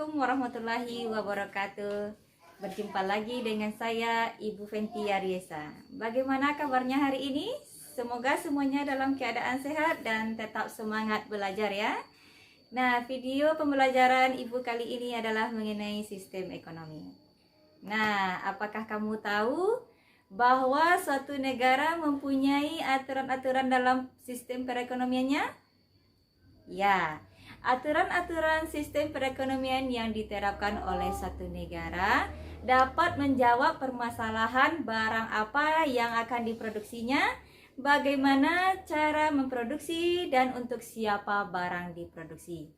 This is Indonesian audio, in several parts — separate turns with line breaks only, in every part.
Assalamualaikum warahmatullahi wabarakatuh. Berjumpa lagi dengan saya Ibu Fentia Riesa. Bagaimana kabarnya hari ini? Semoga semuanya dalam keadaan sehat dan tetap semangat belajar ya. Nah, video pembelajaran Ibu kali ini adalah mengenai sistem ekonomi. Nah, apakah kamu tahu bahwa suatu negara mempunyai aturan-aturan dalam sistem perekonomiannya? Ya, aturan-aturan sistem perekonomian yang diterapkan oleh satu negara dapat menjawab permasalahan barang apa yang akan diproduksinya, bagaimana cara memproduksi, dan untuk siapa barang diproduksi.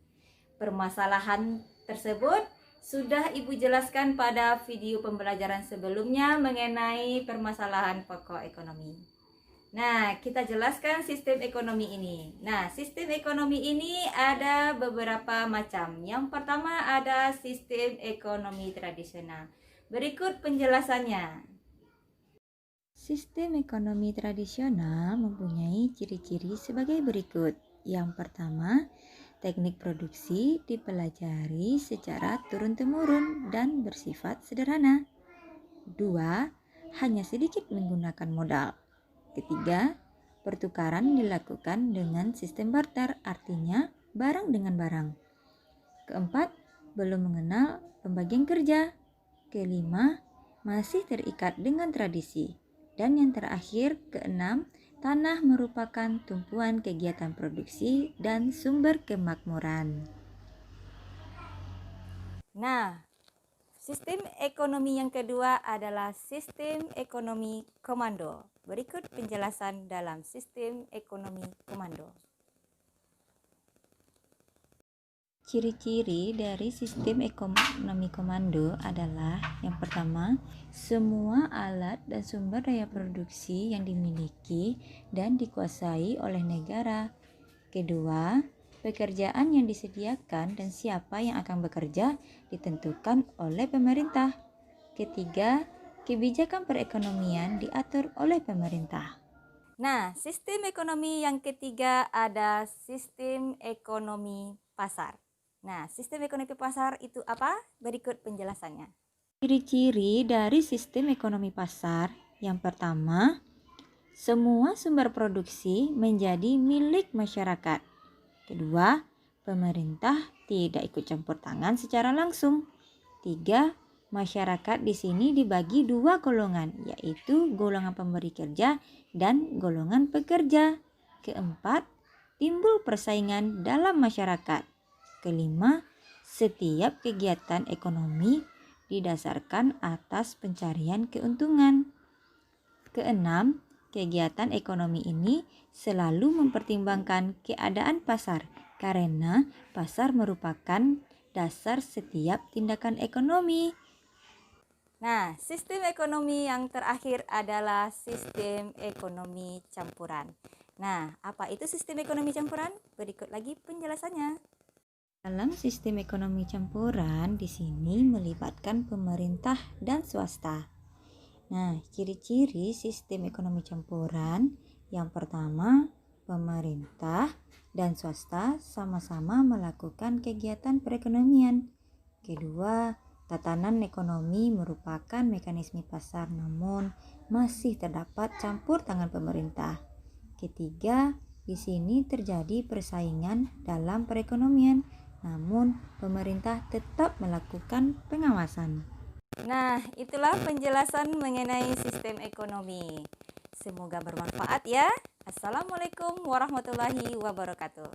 Permasalahan tersebut sudah Ibu jelaskan pada video pembelajaran sebelumnya mengenai permasalahan pokok ekonomi. Nah, kita jelaskan sistem ekonomi ini. Nah, sistem ekonomi ini ada beberapa macam. Yang pertama ada sistem ekonomi tradisional. Berikut penjelasannya. Sistem ekonomi tradisional mempunyai ciri-ciri sebagai berikut. Yang pertama, teknik produksi dipelajari secara turun-temurun dan bersifat sederhana. Dua, hanya sedikit menggunakan modal. Ketiga, pertukaran dilakukan dengan sistem barter, artinya barang dengan barang. Keempat, belum mengenal pembagian kerja. Kelima, masih terikat dengan tradisi. Dan yang terakhir, keenam, tanah merupakan tumpuan kegiatan produksi dan sumber kemakmuran. Nah, sistem ekonomi yang kedua adalah sistem ekonomi komando. Berikut penjelasan dalam sistem ekonomi komando. Ciri-ciri dari sistem ekonomi komando adalah yang pertama, semua alat dan sumber daya produksi yang dimiliki dan dikuasai oleh negara. Kedua, pekerjaan yang disediakan dan siapa yang akan bekerja ditentukan oleh pemerintah. Ketiga, kebijakan perekonomian diatur oleh pemerintah. Nah, sistem ekonomi yang ketiga ada sistem ekonomi pasar. Nah, sistem ekonomi pasar itu apa? Berikut penjelasannya. Ciri-ciri dari sistem ekonomi pasar yang pertama, semua sumber produksi menjadi milik masyarakat. Kedua, pemerintah tidak ikut campur tangan secara langsung. Tiga, masyarakat di sini dibagi dua golongan, yaitu golongan pemberi kerja dan golongan pekerja. Keempat, timbul persaingan dalam masyarakat. Kelima, setiap kegiatan ekonomi didasarkan atas pencarian keuntungan. Keenam, kegiatan ekonomi ini selalu mempertimbangkan keadaan pasar karena pasar merupakan dasar setiap tindakan ekonomi. Nah, sistem ekonomi yang terakhir adalah sistem ekonomi campuran. Nah, apa itu sistem ekonomi campuran? Berikut lagi penjelasannya. Dalam sistem ekonomi campuran di sini melibatkan pemerintah dan swasta. Nah, ciri-ciri sistem ekonomi campuran yang pertama, pemerintah dan swasta sama-sama melakukan kegiatan perekonomian. Kedua, tatanan ekonomi merupakan mekanisme pasar namun masih terdapat campur tangan pemerintah. Ketiga, di sini terjadi persaingan dalam perekonomian namun pemerintah tetap melakukan pengawasan. Nah, itulah penjelasan mengenai sistem ekonomi. Semoga bermanfaat ya. Assalamualaikum warahmatullahi wabarakatuh.